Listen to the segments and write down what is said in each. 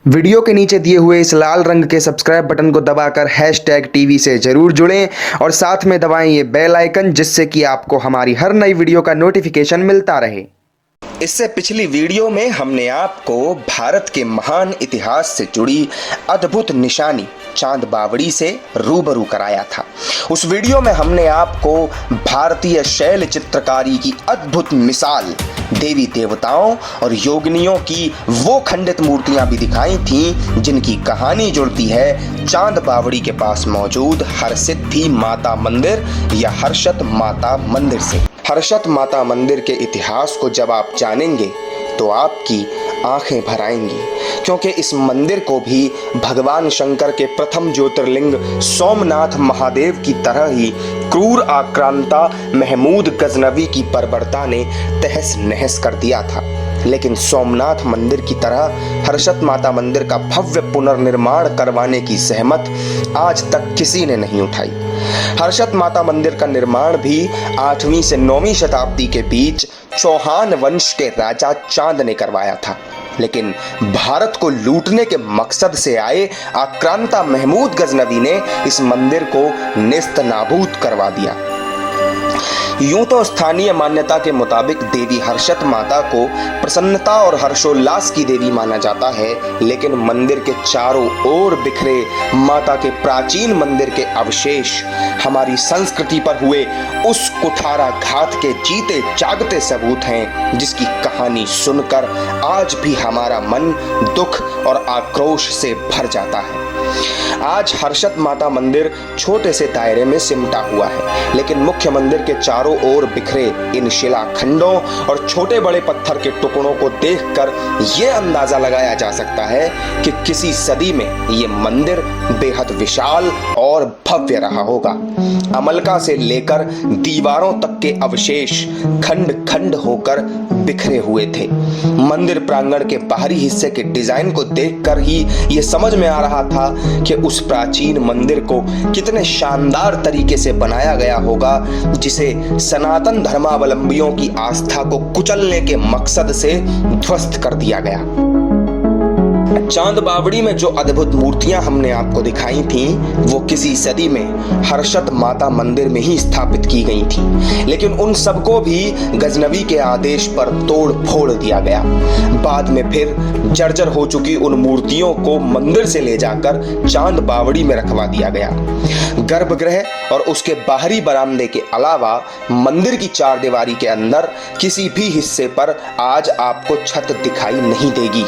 Video के नीचे दिए हुए इस लाल रंग के सब्सक्राइब बटन को दबाकर हैशटैग टीवी से जरूर जुड़ें और साथ में दबाएं ये बेल आइकन, जिससे कि आपको हमारी हर नई वीडियो का नोटिफिकेशन मिलता रहे। इससे पिछली वीडियो में हमने आपको भारत के महान इतिहास से जुड़ी अद्भुत निशानी चांद बावड़ी से रूबरू कराया था। उस वीडियो में हमने आपको भारतीय शैल चित्रकारी की अद्भुत मिसाल देवी देवताओं और योगिनियों की वो खंडित मूर्तियां भी दिखाई थीं, जिनकी कहानी जुड़ती है चांद बावड़ी के पास मौजूद हरसिद्धि माता मंदिर या हर्षद माता मंदिर से। हर्षद माता मंदिर के इतिहास को जब आप जानेंगे तो आपकी आंखें भर आएंगी, क्योंकि इस मंदिर को भी भगवान शंकर के प्रथम ज्योतिर्लिंग सोमनाथ महादेव की तरह ही क्रूर आक्रांता महमूद गजनवी की बर्बरता ने तहस नहस कर दिया था। लेकिन सोमनाथ मंदिर की तरह हर्षद माता मंदिर का भव्य पुनर्निर्माण करवाने की सहमत आज तक किसी ने नहीं उठाई। हर्षद माता मंदिर का निर्माण भी 8वीं से 9वीं शताब्दी के बीच चौहान वंश के राजा चांद ने करवाया था, लेकिन भारत को लूटने के मकसद से आए आक्रांता महमूद गजनवी ने इस मंदिर को नेस्त नाबूद करवा दिया। यूं तो स्थानीय मान्यता के मुताबिक देवी हर्षद माता को प्रसन्नता और हर्षोल्लास की देवी माना जाता है, लेकिन मंदिर के चारों ओर बिखरे माता के प्राचीन मंदिर के अवशेष हमारी संस्कृति पर हुए उस कुठाराघात के जीते जागते सबूत हैं, जिसकी कहानी सुनकर आज भी हमारा मन दुख और आक्रोश से भर जाता है। आज हर्षद माता मंदिर छोटे से दायरे में सिमटा हुआ है, लेकिन मुख्य मंदिर के चारों ओर बिखरे इन शिलाखंडों और छोटे बड़े पत्थर के टुकड़ों को देखकर यह अंदाजा लगाया जा सकता है कि किसी सदी में ये मंदिर बेहद विशाल और भव्य रहा होगा। अमलका से लेकर दीवारों तक के अवशेष खंड खंड होकर बिखरे हुए थे। मंदिर प्रांगण के बाहरी हिस्से के डिजाइन को देखकर ही यह समझ में आ रहा था कि उस प्राचीन मंदिर को कितने शानदार तरीके से बनाया गया होगा, जिसे सनातन धर्मावलंबियों की आस्था को कुचलने के मकसद से ध्वस्त कर दिया गया। चांद बावड़ी में जो अद्भुत मूर्तियां हमने आपको दिखाई थीं, वो किसी सदी में हर्षद माता मंदिर में ही स्थापित की गई थीं, लेकिन उन सबको भी गजनवी के आदेश पर तोड़ फोड़ दिया गया। बाद में फिर जर्जर हो चुकी उन मूर्तियों को मंदिर से ले जाकर चांद बावड़ी में रखवा दिया गया। गर्भगृह और उसके बाहरी बरामदे के अलावा मंदिर की चारदीवारी के अंदर किसी भी हिस्से पर आज आपको छत दिखाई नहीं देगी।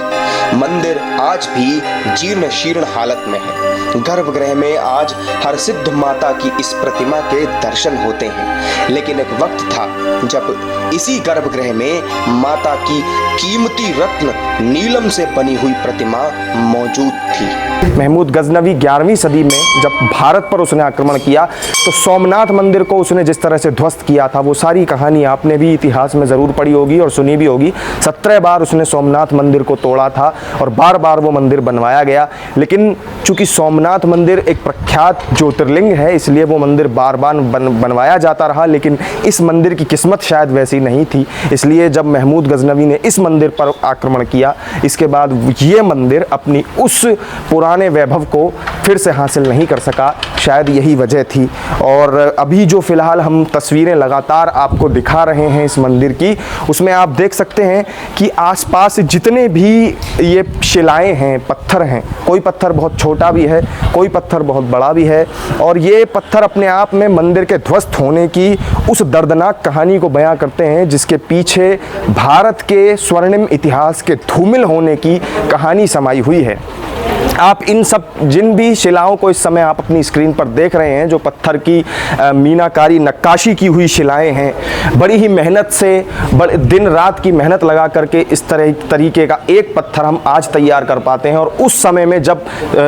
मंदिर आज भी जीर्ण शीर्ण हालत में है। गर्भगृह में आज हरसिद्ध माता की इस प्रतिमा के दर्शन होते हैं, लेकिन एक वक्त था जब इसी गर्भगृह में माता की कीमती रत्न नीलम से बनी हुई प्रतिमा मौजूद थी। महमूद गजनवी 11वीं सदी में जब भारत पर उसने आक्रमण किया तो सोमनाथ मंदिर को उसने जिस तरह से ध्वस्त किया था, वो सारी कहानी आपने भी इतिहास में ज़रूर पढ़ी होगी और सुनी भी होगी। 17 बार उसने सोमनाथ मंदिर को तोड़ा था और बार बार वो मंदिर बनवाया गया, लेकिन चूंकि सोमनाथ मंदिर एक प्रख्यात ज्योतिर्लिंग है, इसलिए वो मंदिर बार बार बनवाया जाता रहा। लेकिन इस मंदिर की किस्मत शायद वैसी नहीं थी, इसलिए जब महमूद गजनवी ने इस मंदिर पर आक्रमण किया, इसके बाद ये मंदिर अपनी उस पुराने वैभव को फिर से हासिल नहीं कर सका। शायद यही वजह थी। और अभी जो फ़िलहाल हम तस्वीरें लगातार आपको दिखा रहे हैं इस मंदिर की, उसमें आप देख सकते हैं कि आसपास जितने भी ये शिलाएं हैं, पत्थर हैं, कोई पत्थर बहुत छोटा भी है, कोई पत्थर बहुत बड़ा भी है, और ये पत्थर अपने आप में मंदिर के ध्वस्त होने की उस दर्दनाक कहानी को बयां करते हैं, जिसके पीछे भारत के स्वर्णिम इतिहास के धूमिल होने की कहानी समाई हुई है। आप इन सब जिन भी शिलाओं को इस समय आप अपनी स्क्रीन पर देख रहे हैं, जो पत्थर की मीनाकारी नक्काशी की हुई शिलाएं हैं, बड़ी ही मेहनत से दिन रात की मेहनत लगा करके इस तरीके का एक पत्थर हम आज तैयार कर पाते हैं। और उस समय में जब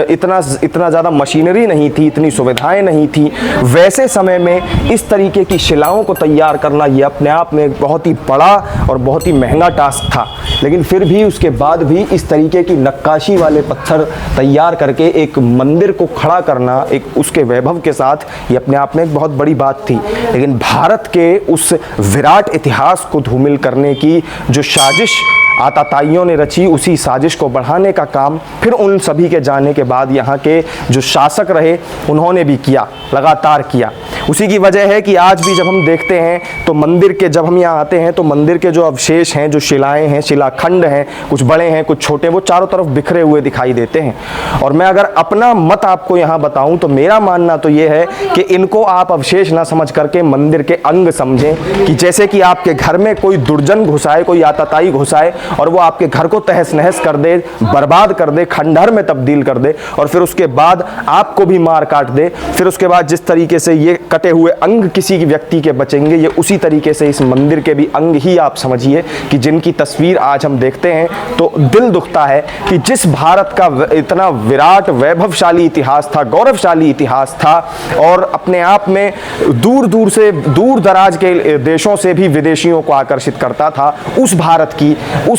इतना ज़्यादा मशीनरी नहीं थी, इतनी सुविधाएं नहीं थी, वैसे समय में इस तरीके की शिलाओं को तैयार करना ये अपने आप में एक बहुत ही बड़ा और बहुत ही महंगा टास्क था। लेकिन फिर भी उसके बाद भी इस तरीके की नक्काशी वाले पत्थर तैयार करके एक मंदिर को खड़ा करना, एक उसके वैभव के साथ, ये अपने आप में एक बहुत बड़ी बात थी। लेकिन भारत के उस विराट इतिहास को धूमिल करने की जो साजिश आताताइयों ने रची, उसी साजिश को बढ़ाने का काम फिर उन सभी के जाने के बाद यहाँ के जो शासक रहे उन्होंने भी किया, लगातार किया। उसी की वजह है कि आज भी जब हम देखते हैं तो मंदिर के, जब हम यहाँ आते हैं तो मंदिर के जो अवशेष हैं, जो शिलाएं हैं, शिलाखंड हैं, कुछ बड़े हैं कुछ छोटे, वो चारों तरफ बिखरे हुए दिखाई देते हैं। और मैं अगर अपना मत आपको यहाँ बताऊँ तो मेरा मानना तो ये है कि इनको आप अवशेष ना समझ करके मंदिर के अंग समझें, कि जैसे कि आपके घर में कोई दुर्जन घुसाए, कोई आताताई घुसाए और वो आपके घर को तहस नहस कर दे, बर्बाद कर दे, खंडहर में तब्दील कर दे, और फिर उसके बाद आपको भी मार काट दे, फिर उसके बाद जिस तरीके से ये कटे हुए अंग किसी व्यक्ति के बचेंगे, ये उसी तरीके से इस मंदिर के भी अंग ही आप समझिए कि जिनकी तस्वीर आज हम देखते हैं तो दिल दुखता है कि जिस भारत का इतना विराट वैभवशाली इतिहास था, गौरवशाली इतिहास था, और अपने आप में दूर दूर से, दूर दराज के देशों से भी विदेशियों को आकर्षित करता था, उस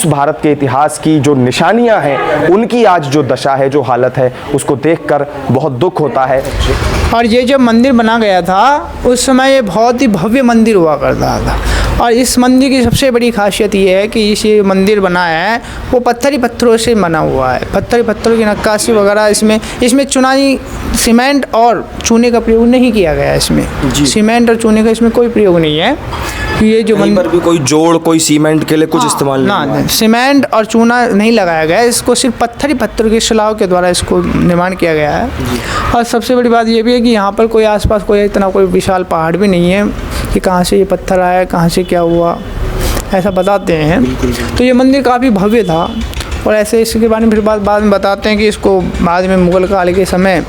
भारत के इतिहास की जो निशानियां हैं, उनकी आज जो दशा है, जो हालत है, उसको देखकर बहुत दुख होता है। और ये जब मंदिर बना गया था उस समय ये बहुत ही भव्य मंदिर हुआ करता था। और इस मंदिर की सबसे बड़ी खासियत ये है कि इस ये मंदिर बना है वो पत्थरों से बना हुआ है। पत्थरों की नक्काशी वगैरह इसमें चुनाई, सीमेंट और चूने का प्रयोग नहीं किया गया है। इसमें सीमेंट और चूने का इसमें कोई प्रयोग नहीं है। ये जो मंदिर पर भी कोई जोड़, कोई सीमेंट के लिए कुछ इस्तेमाल नहीं, सीमेंट और चूना नहीं लगाया गया है। इसको सिर्फ पत्थर की शिलाओं के द्वारा इसको निर्माण किया गया है। और सबसे बड़ी बात ये भी है कि यहाँ पर कोई आसपास कोई इतना कोई विशाल पहाड़ भी नहीं है कि कहाँ से ये पत्थर आया, कहाँ से क्या हुआ, ऐसा बताते हैं। तो ये मंदिर काफ़ी भव्य था। और ऐसे इसके बारे में फिर बाद में बताते हैं कि इसको बाद में मुग़ल काल के समय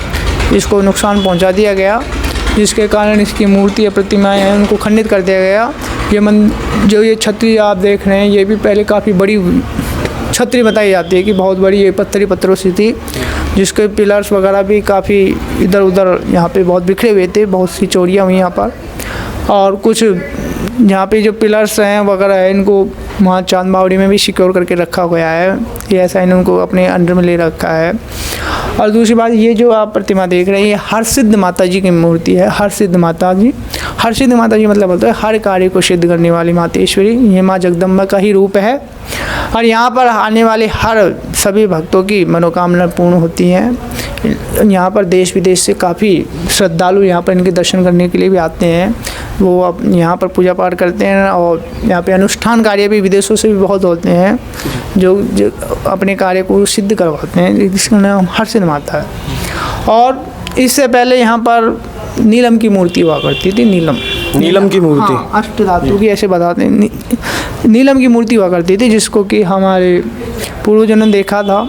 इसको नुकसान पहुँचा दिया गया, जिसके कारण इसकी मूर्ति या प्रतिमाएँ हैं उनको खंडित कर दिया गया। जो ये छतरी आप देख रहे हैं, ये भी पहले काफ़ी बड़ी छतरी बताई जाती है कि बहुत बड़ी, ये पत्थरों से थी, जिसके पिलर्स वगैरह भी काफ़ी इधर उधर यहाँ पे बहुत बिखरे हुए थे, बहुत सी चोरियाँ हुई यहाँ पर। और कुछ यहाँ पे जो पिलर्स हैं वगैरह है, इनको वहाँ चांद बावड़ी में भी सिक्योर करके रखा गया है। ये ऐसा इनको अपने अंडर में ले रखा है। और दूसरी बात, ये जो आप प्रतिमा देख रहे हैं, ये हरसिद्ध माता जी की मूर्ति है। हरसिद्ध माता जी मतलब बोलते हैं हर कार्य को सिद्ध करने वाली मातेश्वरी। ये माँ जगदम्बा का ही रूप है। और यहाँ पर आने वाले हर सभी भक्तों की मनोकामना पूर्ण होती हैं। यहाँ पर देश विदेश से काफ़ी श्रद्धालु यहाँ पर इनके दर्शन करने के लिए भी आते हैं। वो अब यहाँ पर पूजा पाठ करते हैं। और यहाँ पे अनुष्ठान कार्य भी विदेशों से भी बहुत होते हैं, जो अपने कार्य को सिद्ध करवाते हैं, जिसका नाम हरसिद्ध माता है। और इससे पहले यहाँ पर नीलम की मूर्ति हुआ करती थी। नीलम की मूर्ति, हाँ, अष्ट धातु की ऐसे बताते हैं। नीलम की मूर्ति हुआ करती थी, जिसको कि हमारे पूर्वजों ने देखा था।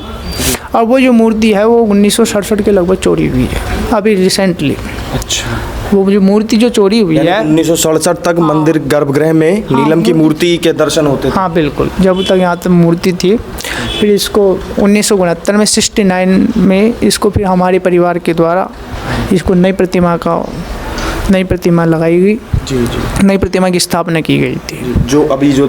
और वो जो मूर्ति है वो 1967 के लगभग चोरी हुई है, अभी रिसेंटली। अच्छा, वो जो मूर्ति जो चोरी हुई है 1967 तक मंदिर गर्भगृह में नीलम की मूर्ति के दर्शन होते थे। हाँ बिल्कुल, जब तक यहाँ तक मूर्ति थी। फिर इसको 1969 में 69 में इसको फिर हमारे परिवार के द्वारा इसको नई प्रतिमा लगाई गई। नई प्रतिमा की स्थापना की गई थी। जो अभी जो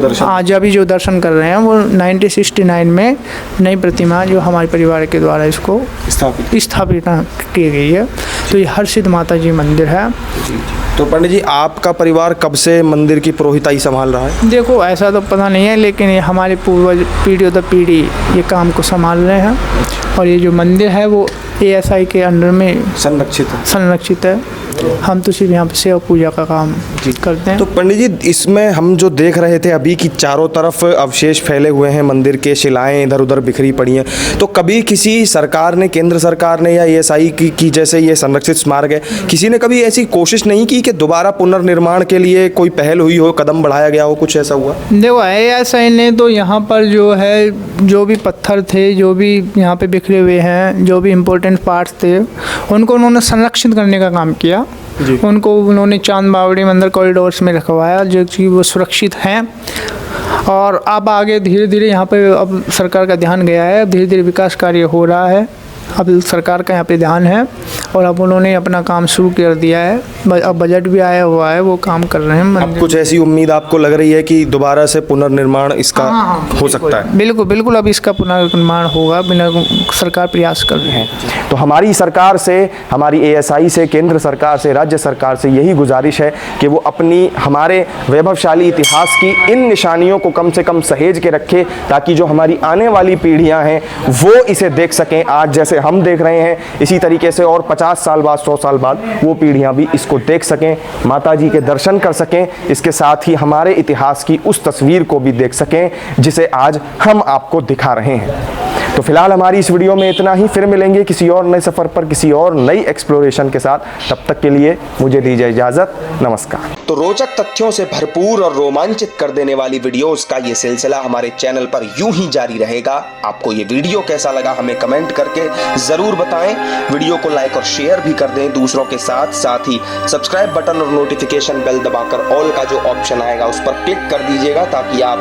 दर्शन कर रहे हैं वो 1969 में नई प्रतिमा जो हमारे परिवार के द्वारा इसको स्थापित की गई है। तो ये हरसिद्ध माता जी मंदिर है। तो पंडित जी, आपका परिवार कब से मंदिर की पुरोहिताई संभाल रहा है? देखो, ऐसा तो पता नहीं है, लेकिन ये हमारे पूर्वज पीढ़ी दर पीढ़ी ये काम को संभाल रहे हैं। और ये जो मंदिर है वो ASI के अंडर में संरक्षित है। हम तो सिर्फ यहाँ पे सेवा पूजा का काम करते हैं। तो पंडित जी, इसमें हम जो देख रहे थे अभी कि चारों तरफ अवशेष फैले हुए हैं, मंदिर के शिलाएं इधर उधर बिखरी पड़ी हैं, तो कभी किसी सरकार ने, केंद्र सरकार ने या ASI की जैसे ये संरक्षित स्मारक है, किसी ने कभी ऐसी कोशिश नहीं की कि दोबारा पुनर्निर्माण के लिए कोई पहल हुई हो, कदम बढ़ाया गया हो, कुछ ऐसा हुआ? देखो, ASI ने तो यहाँ पर जो है, जो भी पत्थर थे, जो भी यहाँ पे बिखरे हुए हैं, जो भी इम्पोर्टेंट पार्ट्स थे, उनको उन्होंने संरक्षित करने का काम किया। उनको उन्होंने चांद बावड़ी मंदिर कॉरिडोर्स में रखवाया, जो कि वो सुरक्षित हैं। और अब आगे धीरे धीरे यहाँ पे अब सरकार का ध्यान गया है, अब धीरे धीरे विकास कार्य हो रहा है। अब सरकार का यहाँ पे ध्यान है और अब उन्होंने अपना काम शुरू कर दिया है। अब बजट भी आया हुआ है, वो काम कर रहे हैं अब मंदिर। कुछ ऐसी उम्मीद आपको लग रही है कि दोबारा से पुनर्निर्माण इसका हो सकता है? बिल्कुल बिल्कुल, अब इसका पुनर्निर्माण होगा, बिना सरकार प्रयास कर रही है। तो हमारी सरकार से, हमारी एएसआई से, केंद्र सरकार से, राज्य सरकार से यही गुजारिश है कि वो अपनी हमारे वैभवशाली इतिहास की इन निशानियों को कम से कम सहेज के रखे, ताकि जो हमारी आने वाली पीढ़ियां हैं वो इसे देख सकें। आज जैसे हम देख रहे हैं, इसी तरीके से और 50 साल बाद, 100 साल बाद वो पीढ़ियां भी इसको देख सकें, माता जी के दर्शन कर सकें, इसके साथ ही हमारे इतिहास की उस तस्वीर को भी देख सकें जिसे आज हम आपको दिखा रहे हैं। तो फिलहाल हमारी इस वीडियो में इतना ही। फिर मिलेंगे किसी और नए सफ़र पर, किसी और नई एक्सप्लोरेशन के साथ। तब तक के लिए मुझे दीजिए इजाज़त। नमस्कार। तो रोचक तथ्यों से भरपूर और रोमांचित कर देने वाली वीडियोस का ये सिलसिला हमारे चैनल पर यूं ही जारी रहेगा। आपको ये वीडियो कैसा लगा हमें कमेंट करके जरूर बताएं। वीडियो को लाइक और शेयर भी कर दें दूसरों के साथ। साथ ही सब्सक्राइब बटन और नोटिफिकेशन बेल दबाकर ऑल का जो ऑप्शन आएगा उस पर क्लिक कर दीजिएगा, ताकि आप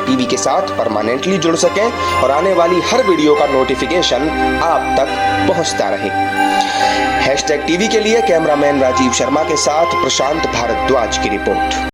#TV के साथ परमानेंटली जुड़ सकें और आने वाली हर वीडियो का नोटिफिकेशन आप तक पहुंचता रहे। #TV के लिए कैमरामैन राजीव शर्मा के साथ प्रशांत भारद्वाज की रिपोर्ट।